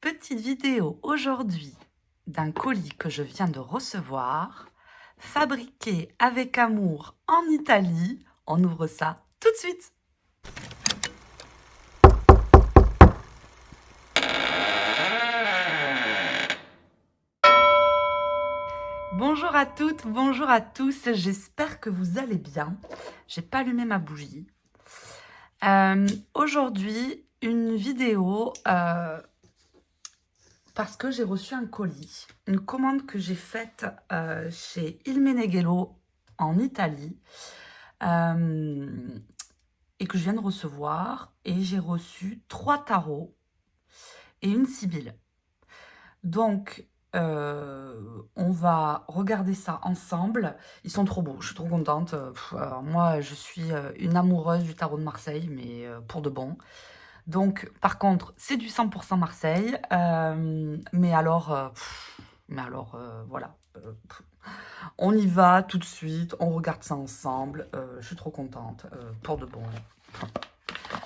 Petite vidéo aujourd'hui d'un colis que je viens de recevoir, fabriqué avec amour en Italie. On ouvre ça tout de suite. Bonjour à toutes, bonjour à tous, j'espère que vous allez bien. J'ai pas allumé ma bougie. Aujourd'hui, une vidéo parce que j'ai reçu un colis, une commande que j'ai faite chez Il Meneghello en Italie et que je viens de recevoir. Et j'ai reçu 3 tarots et une sibylle. Donc, on va regarder ça ensemble. Ils sont trop beaux, je suis trop contente. Alors moi, je suis une amoureuse du tarot de Marseille, mais pour de bon. Donc, par contre, c'est du 100% Marseille. Mais alors, voilà. On y va tout de suite, on regarde ça ensemble. Je suis trop contente, pour de bon.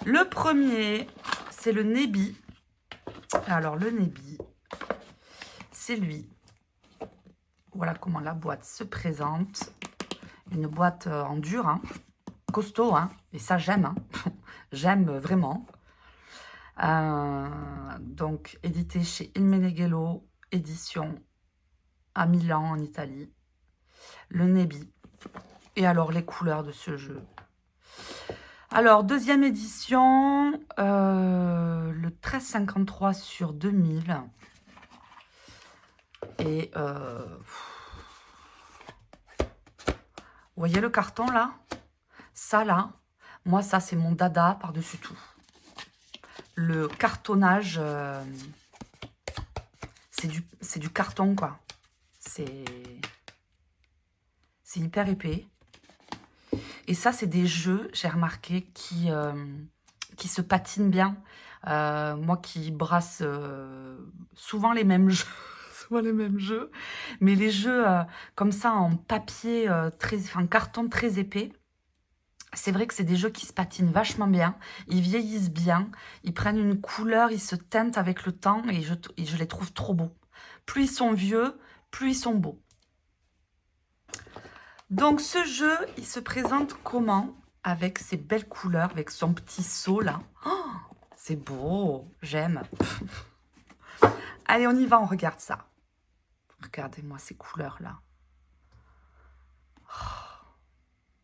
Le premier, c'est le Nebi. Alors, le Nebi, c'est lui. Voilà comment la boîte se présente. Une boîte en dur, hein, costaud, hein, et ça j'aime. Hein. J'aime vraiment. Donc, édité chez Il Meneghello, édition à Milan, en Italie. Le Nebi. Et alors, les couleurs de ce jeu. Alors, deuxième édition, le 1353 sur 2000. Et vous voyez le carton là? Ça là, moi ça c'est mon dada par-dessus tout. Le cartonnage, c'est du carton quoi. C'est hyper épais. Et ça c'est des jeux, j'ai remarqué, qui se patinent bien. Moi qui brasse souvent les mêmes jeux. Souvent les mêmes jeux. Mais les jeux comme ça en papier, en carton très épais, c'est vrai que c'est des jeux qui se patinent vachement bien, ils vieillissent bien, ils prennent une couleur, ils se teintent avec le temps et je les trouve trop beaux. Plus ils sont vieux, plus ils sont beaux. Donc ce jeu, il se présente comment? Avec ses belles couleurs, avec son petit seau là. Oh, c'est beau, j'aime. Allez, on y va, on regarde ça. Regardez-moi ces couleurs là.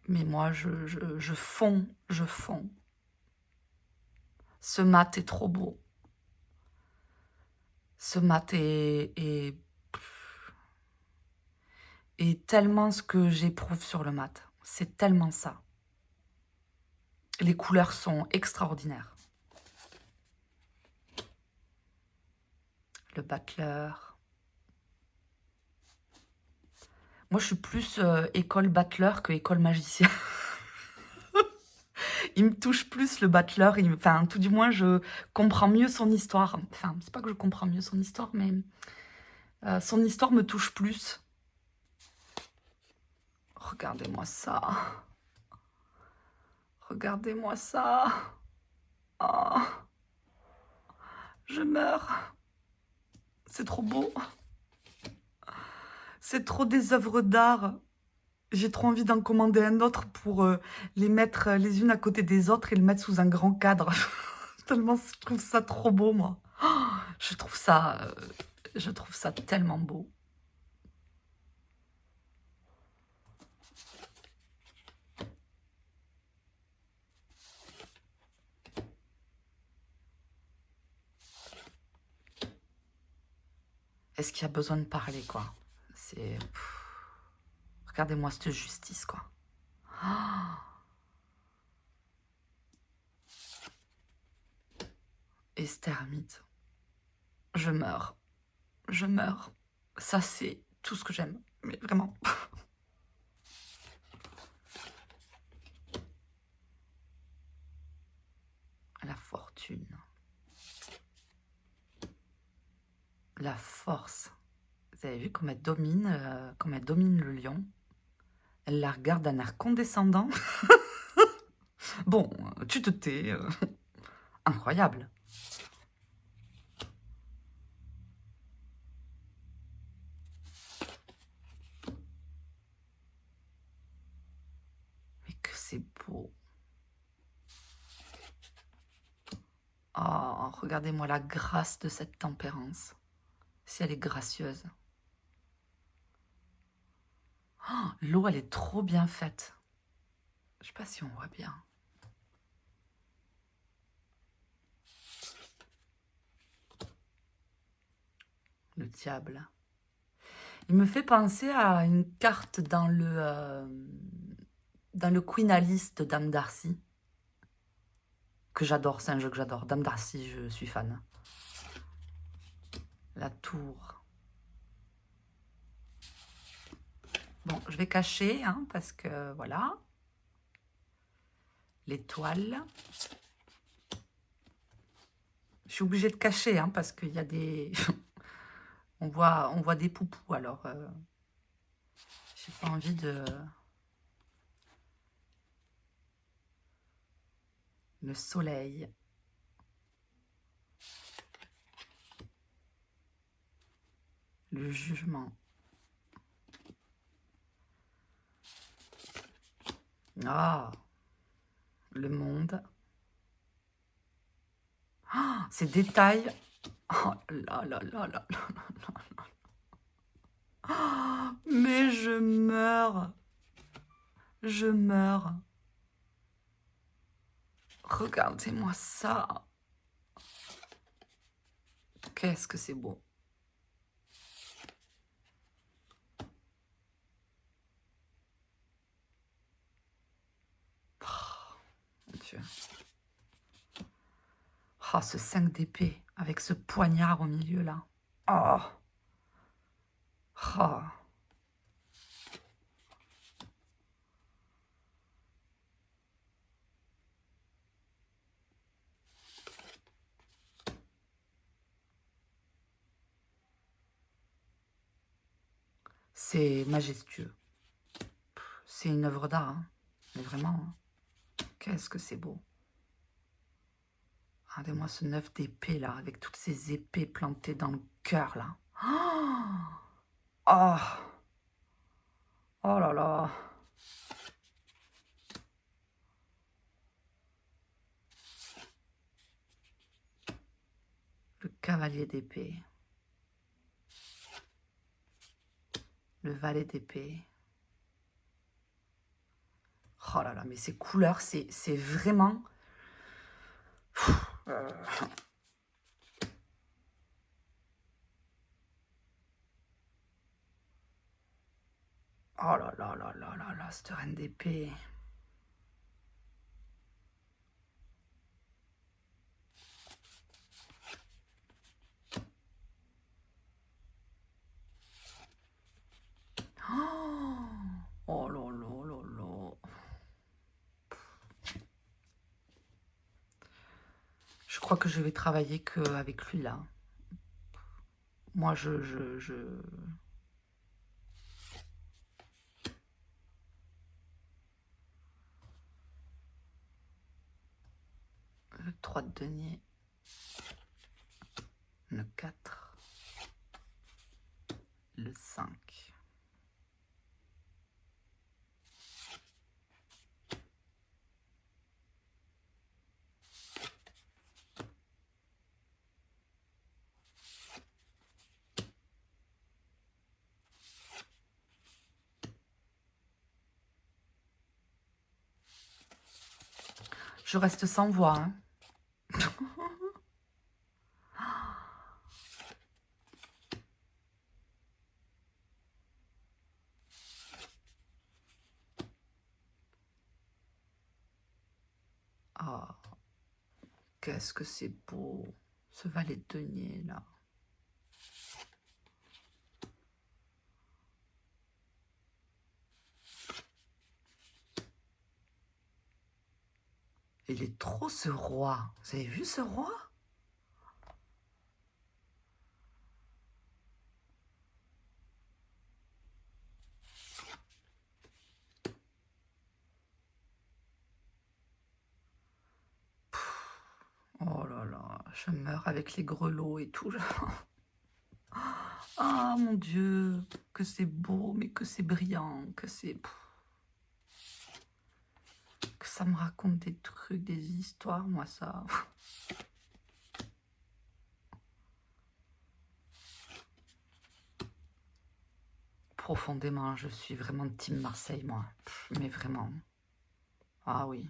Mais moi, je fonds, je fonds. Ce mat est trop beau. Ce mat est tellement ce que j'éprouve sur le mat. C'est tellement ça. Les couleurs sont extraordinaires. Le battleur. Moi, je suis plus école battleur que école magicien. Il me touche plus le battleur. Enfin, tout du moins, je comprends mieux son histoire. Enfin, c'est pas que je comprends mieux son histoire, mais son histoire me touche plus. Regardez-moi ça. Regardez-moi ça. Oh. Je meurs. C'est trop beau. C'est trop des œuvres d'art. J'ai trop envie d'en commander un autre pour les mettre les unes à côté des autres et le mettre sous un grand cadre. Tellement je trouve ça trop beau, moi. Oh, je trouve ça tellement beau. Est-ce qu'il y a besoin de parler, quoi? C'est... Regardez-moi cette justice, quoi. Oh. Esthermite. Je meurs. Je meurs. Ça, c'est tout ce que j'aime. Mais vraiment. La fortune. La force. Vous avez vu comme elle domine le lion? Elle la regarde d'un air condescendant. Bon, tu te tais. Incroyable. c'est beau. Oh, regardez-moi la grâce de cette tempérance. Si elle est gracieuse. Oh, l'eau, elle est trop bien faite. Je sais pas si on voit bien. Le diable. Il me fait penser à une carte dans le Queen Alice de Dame Darcy. Que j'adore, c'est un jeu que j'adore. Dame Darcy, je suis fan. La tour. Bon, je vais cacher, hein, parce que voilà. L'étoile. Je suis obligée de cacher, hein, parce qu'il y a des... on voit des poupous, alors... j'ai pas envie de... Le soleil. Le jugement. Ah, le monde. Ah, ces détails. Oh là là là là là là là. Ah, mais je meurs. Je meurs. Regardez-moi ça. Qu'est-ce que c'est beau. Oh, mon Dieu. Oh, ce 5 d'épée avec ce poignard au milieu là. Oh. Oh. C'est majestueux. C'est une œuvre d'art. Hein. Mais vraiment, hein. Qu'est-ce que c'est beau. Regardez-moi ce 9 d'épée là, avec toutes ces épées plantées dans le cœur là. Oh, oh là là. Le cavalier d'épée. Le valet d'épée. Oh là là, mais ces couleurs, c'est vraiment... Oh là là là là là là, cette reine d'épée. Oh là là là là. Je crois que je vais travailler qu'avec lui là. Moi, Le 3 de denier. Le 4. Le 5. Je reste sans voix. Hein. Ah, qu'est-ce que c'est beau, ce valet de denier là. Il est trop ce roi. Vous avez vu ce roi? Oh là là, je meurs avec les grelots et tout. Ah mon Dieu, que c'est beau, mais que c'est brillant, que c'est... ça me raconte des trucs, des histoires, moi, ça. Profondément, je suis vraiment team Marseille, moi. Mais vraiment. Ah oui.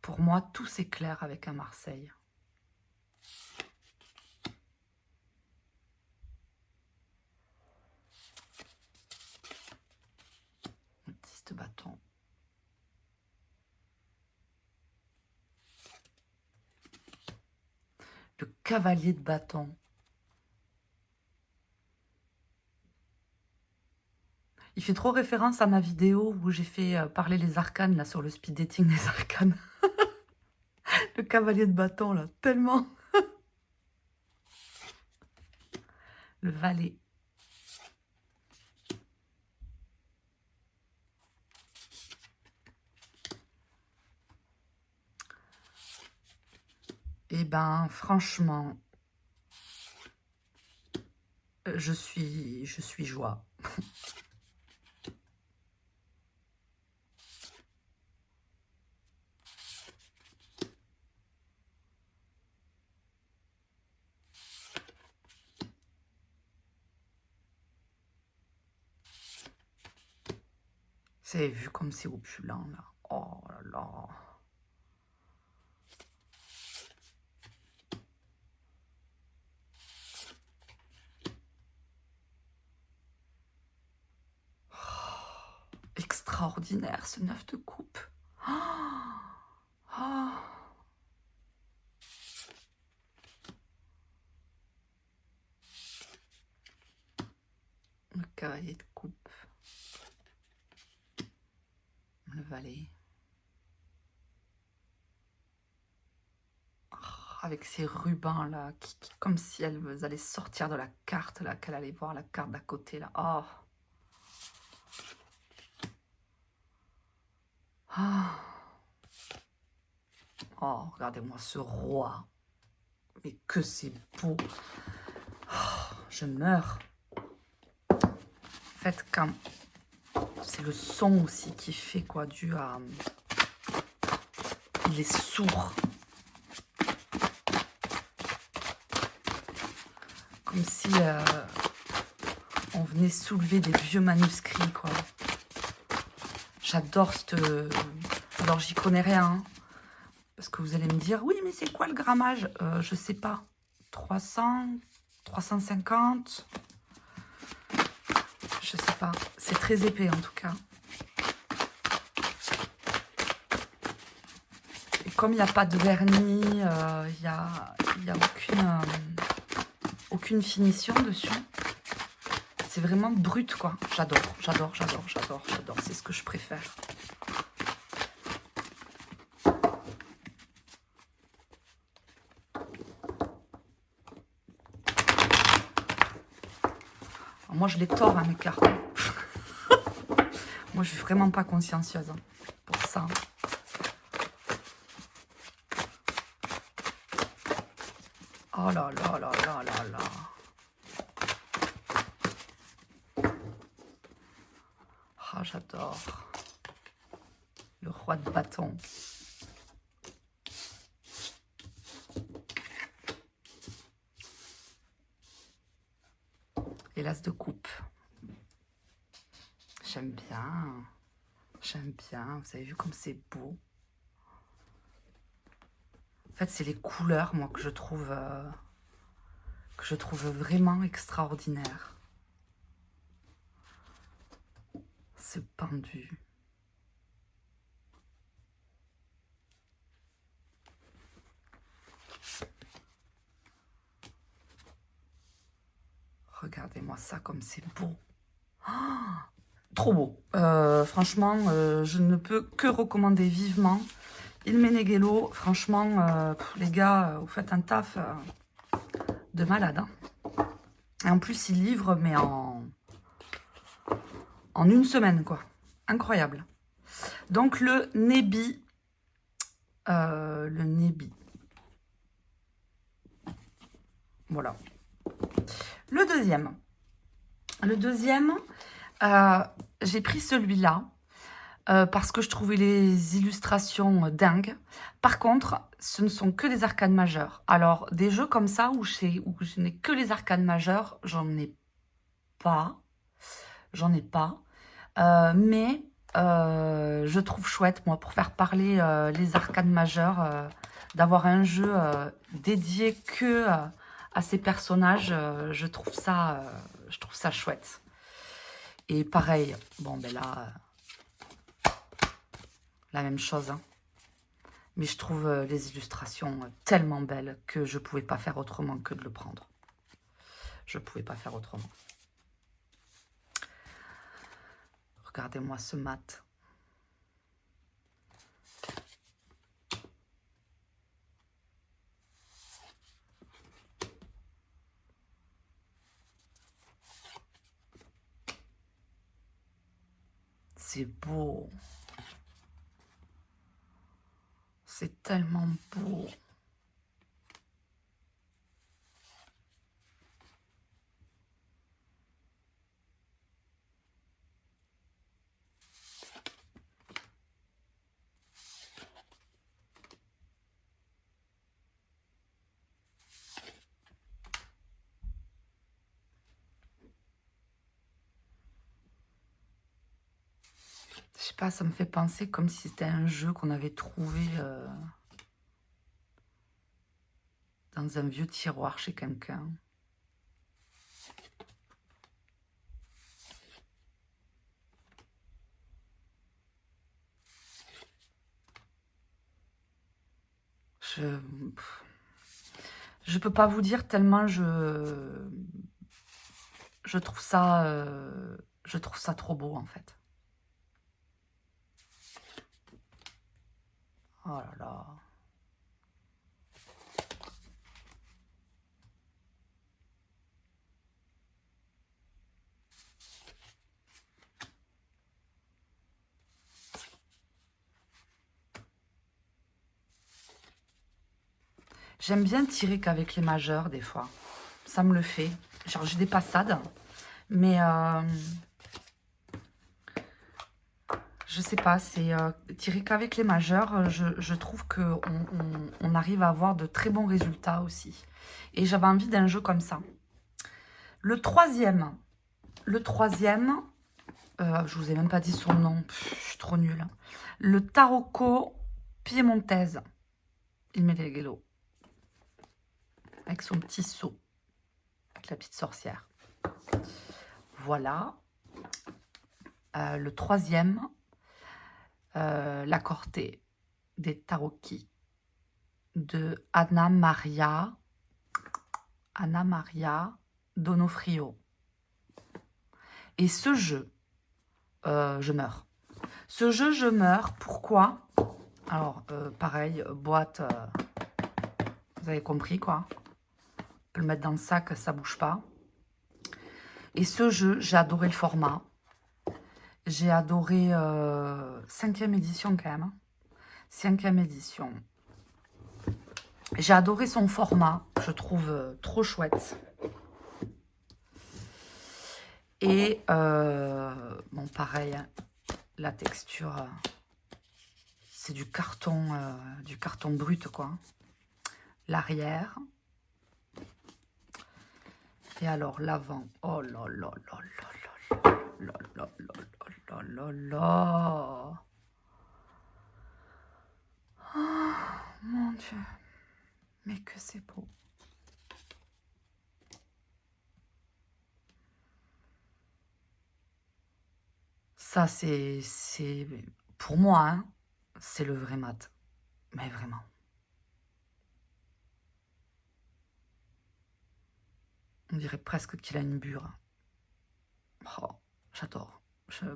Pour moi, tout s'éclaire avec un Marseille. Le 10 de bâton. Le cavalier de bâton. Il fait trop référence à ma vidéo où j'ai fait parler les arcanes, là, sur le speed dating des arcanes. Le cavalier de bâton, là, tellement. Le valet. Eh ben, franchement, je suis joie. Vous avez vu comme c'est opulent, là. Oh là là. Extraordinaire, ce 9 de coupe. Oh. Le cavalier de coupe. Le valet. Oh, avec ces rubans là, comme si elles allaient sortir de la carte là, qu'elle allait voir la carte d'à côté là. Oh. Ah. Oh, regardez-moi ce roi. Mais que c'est beau. Oh, je meurs. En fait, quand c'est le son aussi qui fait quoi, dû à... Il est sourd. Comme si on venait soulever des vieux manuscrits, quoi. J'adore cette... Alors, j'y connais rien, hein, parce que vous allez me dire, oui, mais c'est quoi le grammage? Je sais pas. 300, 350, je sais pas. C'est très épais, en tout cas. Et comme il n'y a pas de vernis, il y a aucune finition dessus. C'est vraiment brut, quoi. J'adore, j'adore, j'adore, j'adore, j'adore. C'est ce que je préfère. Alors, moi, je les tords, hein, mes cartes. Moi, je suis vraiment pas consciencieuse hein, pour ça. Oh là là là là là là. Ah, j'adore. Le roi de bâton. Et l'as de coupe. J'aime bien. J'aime bien. Vous avez vu comme c'est beau. En fait, c'est les couleurs, moi, que je trouve vraiment extraordinaires. Ce pendu. Regardez-moi ça comme c'est beau. Oh, trop beau. Franchement, je ne peux que recommander vivement. Il Meneghello, franchement, les gars, vous faites un taf de malade. Hein. Et en plus, il livre, mais en une semaine, quoi. Incroyable. Donc, le Nebi. Voilà. Le deuxième. Le deuxième, j'ai pris celui-là parce que je trouvais les illustrations dingues. Par contre, ce ne sont que des arcanes majeures. Alors, des jeux comme ça où je n'ai que les arcanes majeures, j'en ai pas. J'en ai pas. Mais je trouve chouette, moi, pour faire parler les arcanes majeures, d'avoir un jeu dédié que à ces personnages, je trouve ça chouette. Et pareil, bon, ben là, la même chose, hein. Mais je trouve les illustrations tellement belles que je pouvais pas faire autrement que de le prendre. Je pouvais pas faire autrement. Regardez-moi ce mat. C'est beau. C'est tellement beau. Je sais pas, ça me fait penser comme si c'était un jeu qu'on avait trouvé dans un vieux tiroir chez quelqu'un. Je peux pas vous dire tellement je trouve ça trop beau en fait. Oh là là. J'aime bien tirer qu'avec les majeurs des fois. Ça me le fait. Genre j'ai des passades, mais je sais pas, c'est tirer qu'avec les majeurs, je trouve qu'on on arrive à avoir de très bons résultats aussi. Et j'avais envie d'un jeu comme ça. Le troisième, je vous ai même pas dit son nom, je suis trop nulle. Le Tarocco Piemontese, il met les guélos. Avec son petit seau, avec la petite sorcière. Voilà. Le troisième, la Corte des Tarocchi de Anna Maria Donofrio. Et ce jeu, je meurs. Ce jeu, je meurs. Pourquoi? Alors, pareil, boîte, vous avez compris quoi. On peut le mettre dans le sac, ça bouge pas. Et ce jeu, j'ai adoré le format. J'ai adoré 5e édition quand même. 5e édition. J'ai adoré son format, je trouve trop chouette. Et bon, pareil, hein, la texture, c'est du carton brut, quoi. L'arrière. Et alors, l'avant. Oh là là là là là là là là là là là. Oh, mon Dieu. Mais que c'est beau. Ça, c'est pour moi, hein, c'est le vrai mat. Mais vraiment. On dirait presque qu'il a une bure. Oh, j'adore. Vous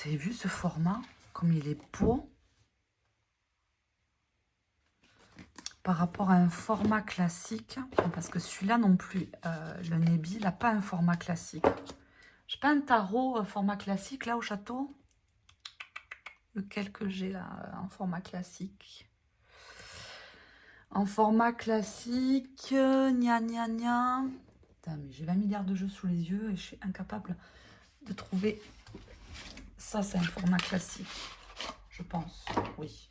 avez vu ce format? Comme il est beau. Par rapport à un format classique. Parce que celui-là non plus, le Nebi, il n'a pas un format classique. J'ai pas un tarot format classique là au château. Lequel que j'ai là en format classique. En format classique, gna gna gna. Putain, mais j'ai 20 milliards de jeux sous les yeux et je suis incapable de trouver... Ça, c'est un format classique, je pense. Oui.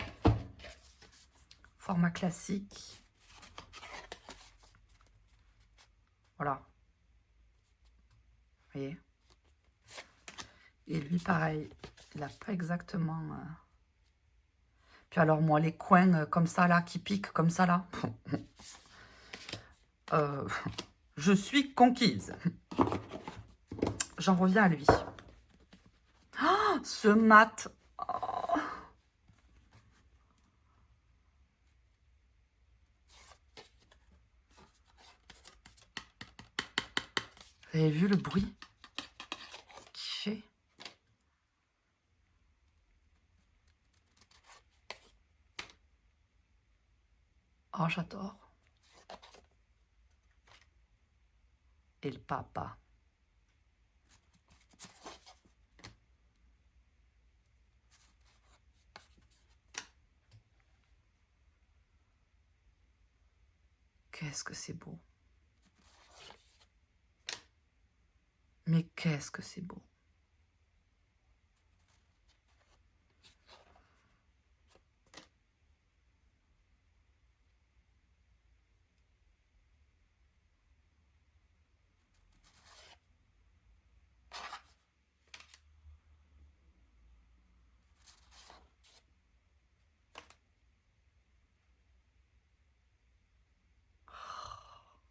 Format classique. Voilà. Vous voyez? Et lui, pareil, il n'a pas exactement... Puis alors, moi, les coins comme ça, là, qui piquent comme ça, là... je suis conquise. J'en reviens à lui. Oh, ce mat. Oh. Vous avez vu le bruit qu'il fait? Oh, j'adore. Et le papa. Qu'est-ce que c'est beau. Mais qu'est-ce que c'est beau.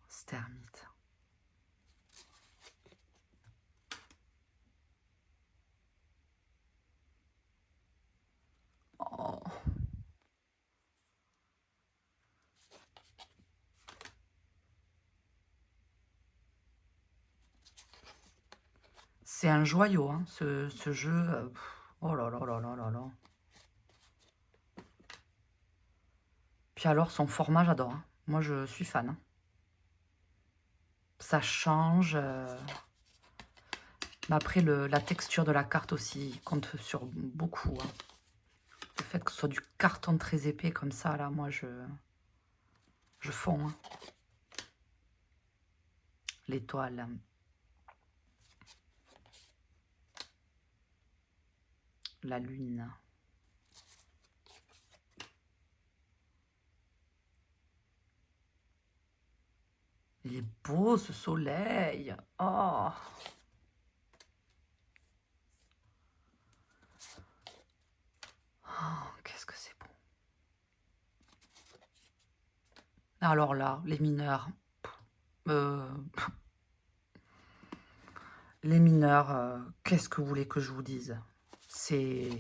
Cette ermite. Oh. C'est un joyau, hein, ce jeu. Oh là là là là là là. Puis alors, son format, j'adore. Hein. Moi, je suis fan. Hein. Ça change. Mais après, la texture de la carte aussi compte sur beaucoup. Hein. Le fait que ce soit du carton très épais comme ça, là, moi, je fonds. Hein. L'étoile. La lune. Il est beau, ce soleil. Oh. Oh, qu'est-ce que c'est beau. Alors là, les mineurs. Les mineurs, qu'est-ce que vous voulez que je vous dise? C'est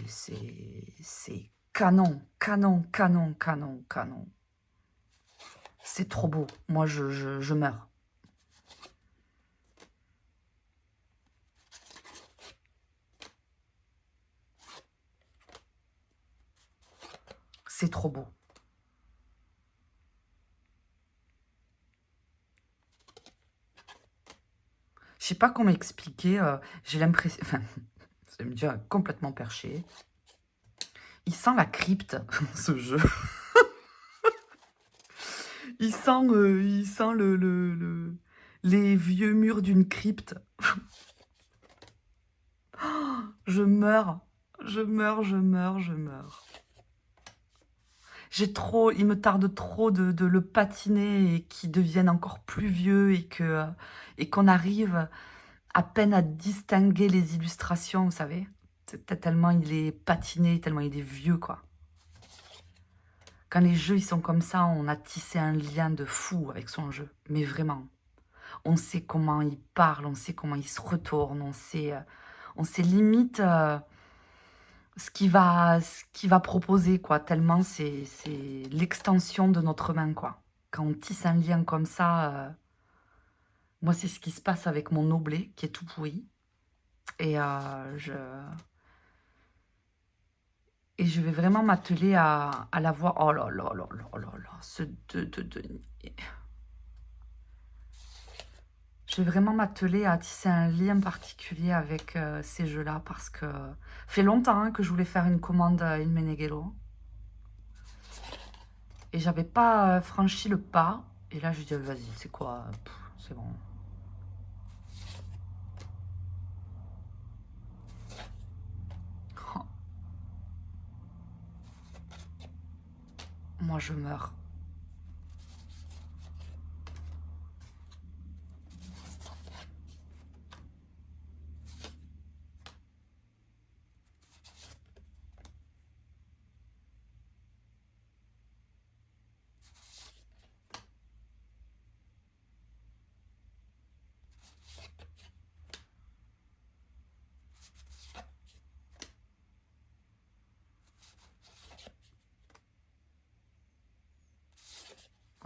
canon, canon, canon, canon, canon. C'est trop beau. Moi, je meurs. C'est trop beau. Je sais pas comment expliquer. J'ai l'impression... Enfin, ça me dit complètement perché. Il sent la crypte, ce jeu. Il sent les vieux murs d'une crypte. Je meurs. Je meurs, je meurs, je meurs. Il me tarde trop de le patiner et qu'il devienne encore plus vieux et qu'on arrive à peine à distinguer les illustrations, vous savez. Tellement il est patiné, tellement il est vieux, quoi. Quand les jeux ils sont comme ça, on a tissé un lien de fou avec son jeu. Mais vraiment. On sait comment il parle, on sait comment il se retourne, on sait limite ce qu'il va proposer, quoi. Tellement c'est l'extension de notre main, quoi. Quand on tisse un lien comme ça, moi c'est ce qui se passe avec mon oblé qui est tout pourri. Et je vais vraiment m'atteler à la voir. Oh là là là là là là, ce 2 de denier. Je vais vraiment m'atteler à tisser un lien particulier avec ces jeux-là parce que ça fait longtemps hein, que je voulais faire une commande Il Meneghello. Et j'avais pas franchi le pas. Et là, je dis, vas-y, c'est quoi? C'est bon. moi je meurs.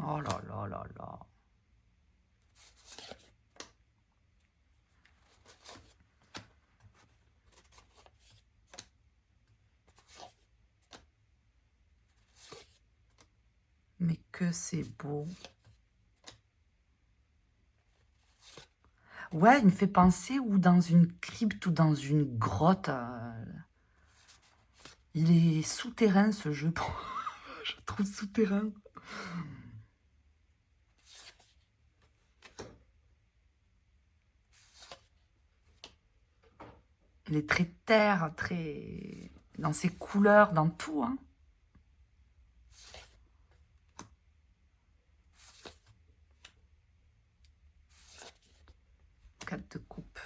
Oh là là là là. Mais que c'est beau. Ouais, il me fait penser ou dans une crypte ou dans une grotte. Il est souterrain ce jeu. Je le trouve souterrain. Il est très terre, très... dans ses couleurs, dans tout. Hein. Quatre de coupe.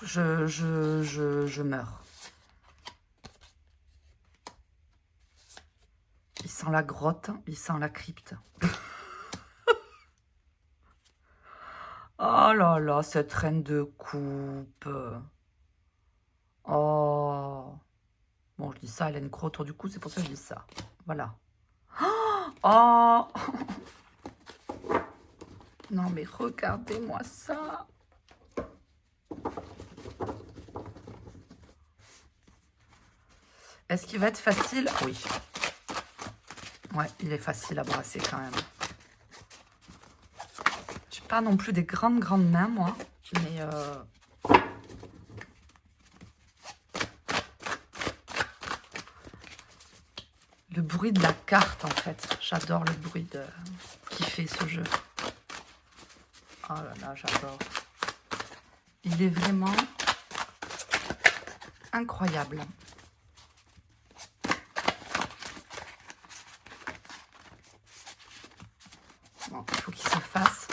Je meurs. Il sent la grotte, il sent la crypte. Oh là là, cette reine de coupe. Oh. Bon, je dis ça, elle a une croix autour du cou, c'est pour ça que je dis ça. Voilà. Oh. Non, mais regardez-moi ça. Est-ce qu'il va être facile? Oui. Ouais, il est facile à brasser quand même. Je n'ai pas non plus des grandes mains, moi. Mais... le bruit de la carte, en fait. J'adore le bruit qui fait ce jeu. Oh là là, j'adore. Il est vraiment incroyable. Bon, il faut qu'il se fasse.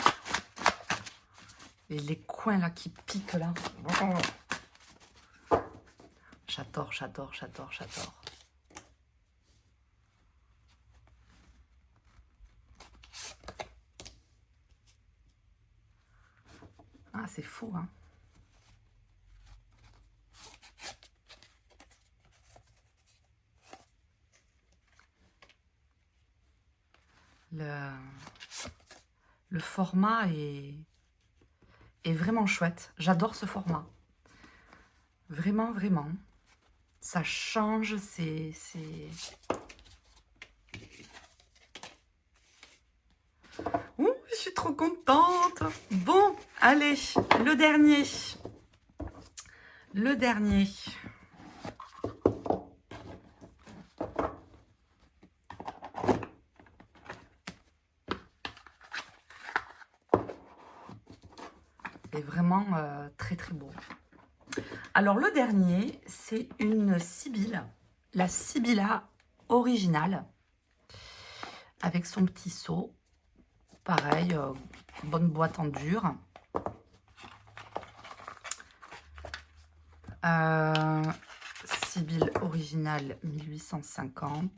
Et les coins là qui piquent là. J'adore, j'adore, j'adore, j'adore. Ah, c'est fou, hein. Le format est vraiment chouette. J'adore ce format. Vraiment, vraiment. Ça change, c'est... Ouh, je suis trop contente. Bon, allez, le dernier. Le dernier. Est vraiment très très beau. Alors le dernier, c'est une Sibylle, la Sibylla originale, avec son petit seau. Pareil, bonne boîte en dur. Sibylle originale 1850.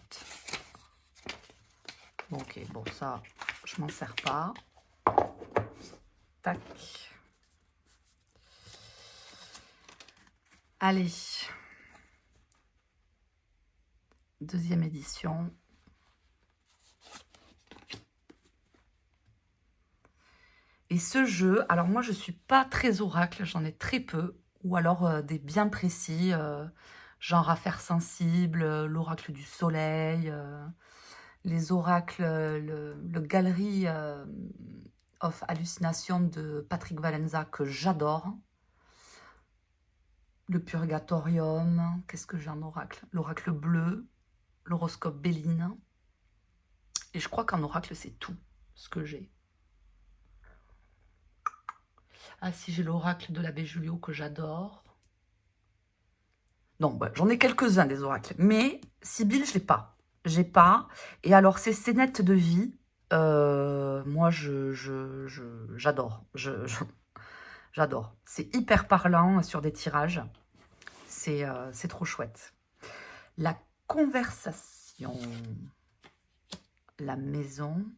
Ok, bon ça, je m'en sers pas. Tac. Allez. Deuxième édition. Et ce jeu, alors moi je suis pas très oracle, j'en ai très peu. Ou alors des bien précis, genre affaires sensibles, l'oracle du soleil, les oracles, le galerie of hallucination de Patrick Valenza que j'adore. Le purgatorium, qu'est-ce que j'ai en oracle? L'oracle bleu, l'horoscope Béline. Et je crois qu'en oracle, c'est tout ce que j'ai. Ah si, j'ai l'oracle de l'abbé Julio que j'adore. Non, bah, j'en ai quelques-uns des oracles. Mais Sibylle, je l'ai pas. J'ai pas. Et alors, ces scénettes de vie, moi, j'adore. J'adore. C'est hyper parlant sur des tirages. C'est trop chouette. La conversation. La maison.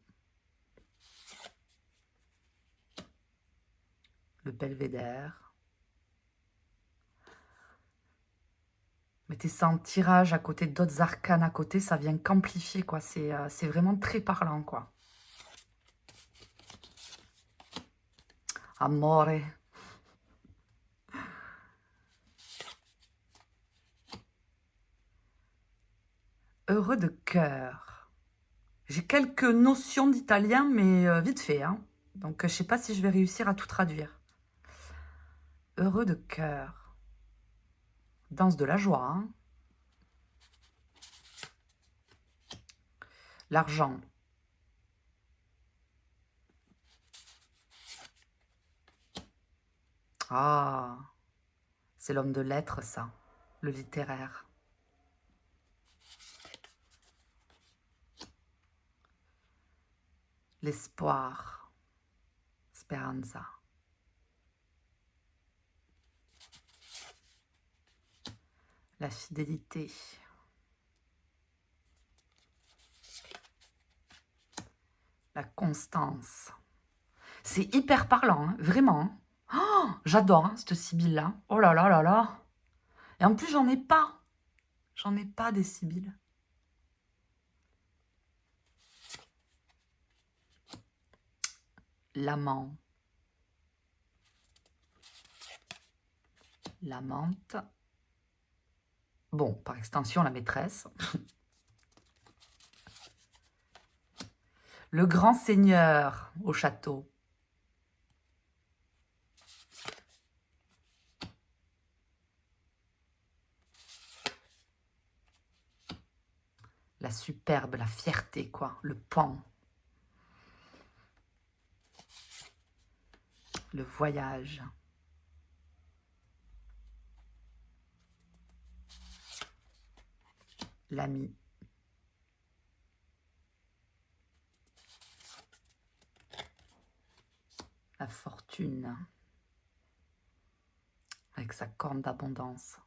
Le belvédère. Mettez ça en tirage à côté d'autres arcanes à côté, ça vient qu'amplifier, quoi. C'est vraiment très parlant, quoi. Amore. Heureux de cœur. J'ai quelques notions d'italien, mais vite fait, hein. Donc, je sais pas si je vais réussir à tout traduire. Heureux de cœur. Danse de la joie, hein. L'argent. Ah, c'est l'homme de lettres, ça. Le littéraire. L'espoir. Speranza. La fidélité. La constance. C'est hyper parlant, hein, vraiment. Oh, j'adore hein, cette Sibylle-là. Oh là là là là. Et en plus, j'en ai pas. J'en ai pas des Sibylles. L'amant. L'amante. Bon, par extension, la maîtresse. Le grand seigneur au château. La superbe, la fierté, quoi. Le pan. Le voyage. L'ami. La fortune. Avec sa corne d'abondance.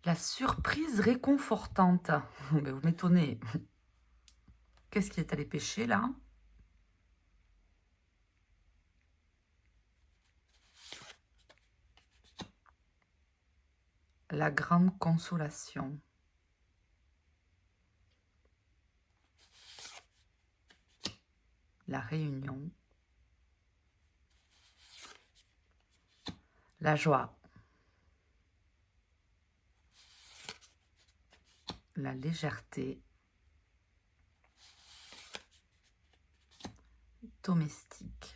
La surprise réconfortante. Mais vous m'étonnez. Qu'est-ce qui est allé pêcher, là? La grande consolation. La réunion. La joie. La légèreté. Domestique.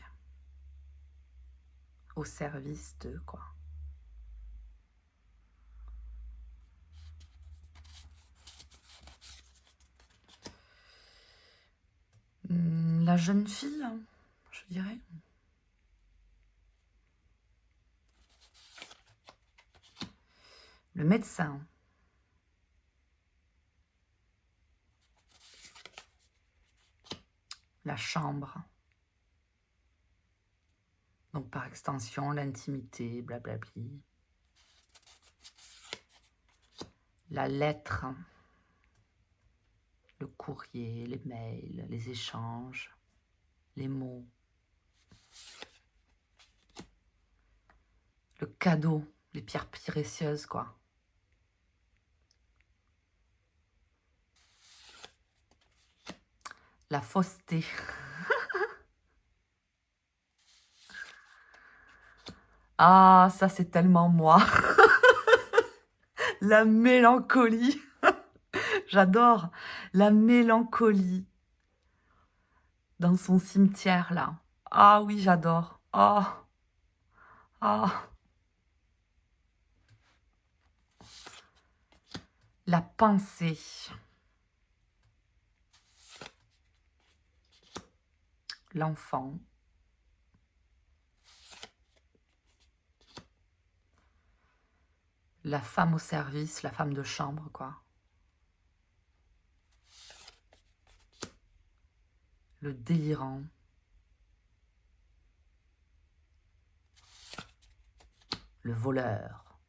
Au service de quoi? La jeune fille, je dirais. Le médecin. La chambre. Donc par extension, l'intimité, blablabli. La lettre. Le courrier, les mails, les échanges, les mots. Le cadeau, les pierres précieuses, quoi. La fausseté. Ah, ça c'est tellement moi. La mélancolie. J'adore. La mélancolie. Dans son cimetière, là. Ah oui, j'adore. Oh. Ah. La pensée. l'enfant, la femme au service, la femme de chambre, quoi. Le délirant. Le voleur.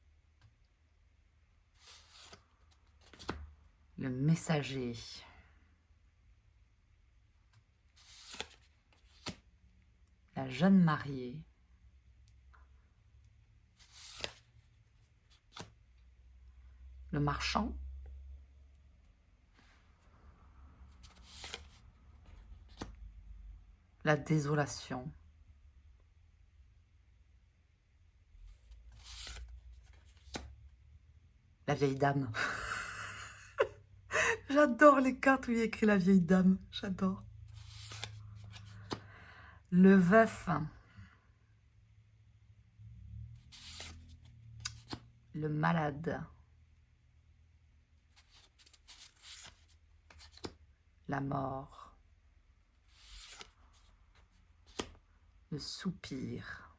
Le messager. La jeune mariée. Le marchand. La désolation. La vieille dame. J'adore les cartes où il y a écrit la vieille dame. J'adore. Le veuf. Le malade. La mort. Le soupir.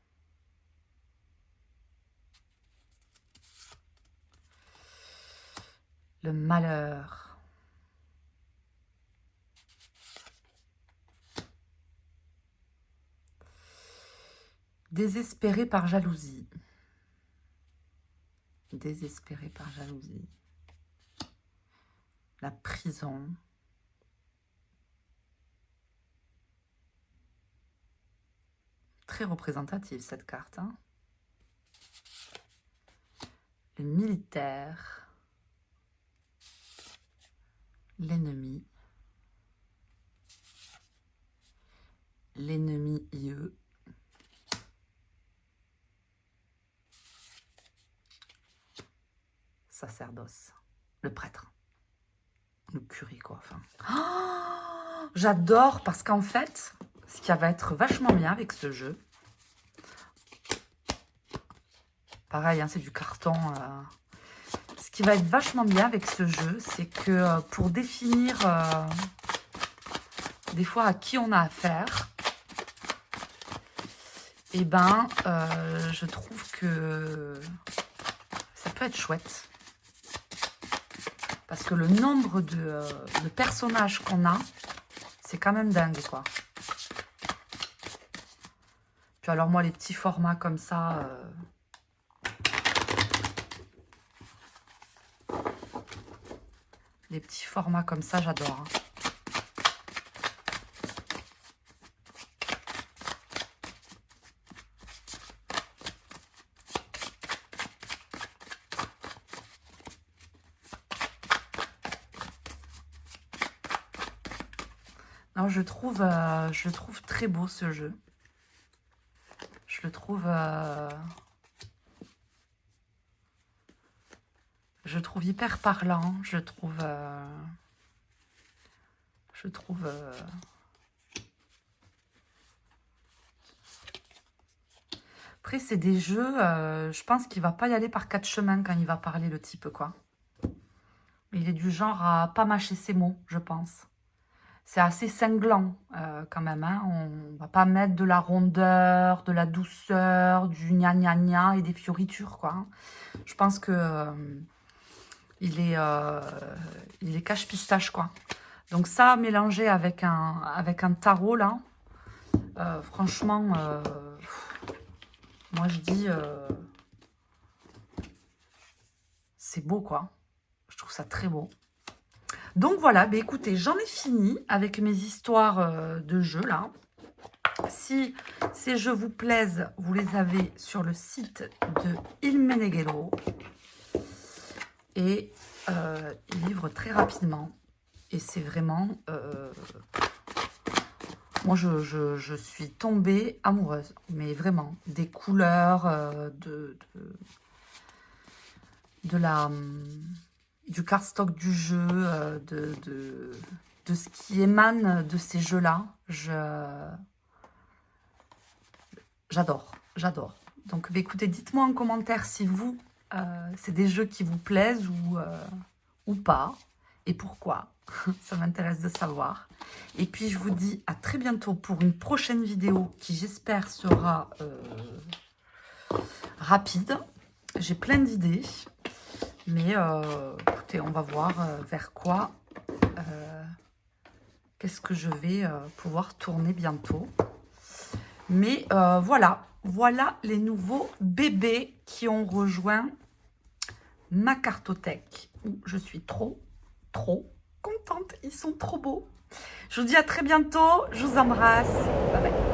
Le malheur. Désespéré par jalousie. Désespéré par jalousie. La prison. Très représentative cette carte, hein. Le militaire. L'ennemi. L'ennemi IE. Sacerdoce. Le prêtre. Le curé, quoi. Enfin. Oh, j'adore parce qu'en fait, ce qui va être vachement bien avec ce jeu, pareil, hein, c'est du carton. Ce qui va être vachement bien avec ce jeu, c'est que pour définir des fois à qui on a affaire, eh ben, je trouve que ça peut être chouette. Parce que le nombre de personnages qu'on a, c'est quand même dingue, quoi. Puis alors moi, les petits formats comme ça... les petits formats comme ça, j'adore. Hein. Non, je trouve très beau ce jeu. Je le trouve hyper parlant. Je trouve après, c'est des jeux, je pense qu'il va pas y aller par 4 chemins quand il va parler, le type, quoi. Il est du genre à pas mâcher ses mots, je pense. C'est assez cinglant, quand même. Hein. On va pas mettre de la rondeur, de la douceur, du gna gna gna et des fioritures, quoi. Hein. Je pense que il est cache-pistache, quoi. Donc ça, mélangé avec un tarot, là, franchement, moi je dis, c'est beau, quoi. Je trouve ça très beau. Donc voilà, bah écoutez, j'en ai fini avec mes histoires de jeux, là. Si ces jeux vous plaisent, vous les avez sur le site de Il Meneghello. Et ils livrent très rapidement. Et c'est vraiment... moi, je suis tombée amoureuse. Mais vraiment, des couleurs, du cardstock du jeu, de ce qui émane de ces jeux-là. J'adore, j'adore. Donc, bah, écoutez, dites-moi en commentaire si vous, c'est des jeux qui vous plaisent ou pas, et pourquoi. Ça m'intéresse de savoir. Et puis, je vous dis à très bientôt pour une prochaine vidéo qui, j'espère, sera rapide. J'ai plein d'idées. Mais écoutez, on va voir vers quoi, qu'est-ce que je vais pouvoir tourner bientôt. Mais voilà, voilà les nouveaux bébés qui ont rejoint ma cartothèque. Je suis trop contente, ils sont trop beaux. Je vous dis à très bientôt, je vous embrasse, bye bye.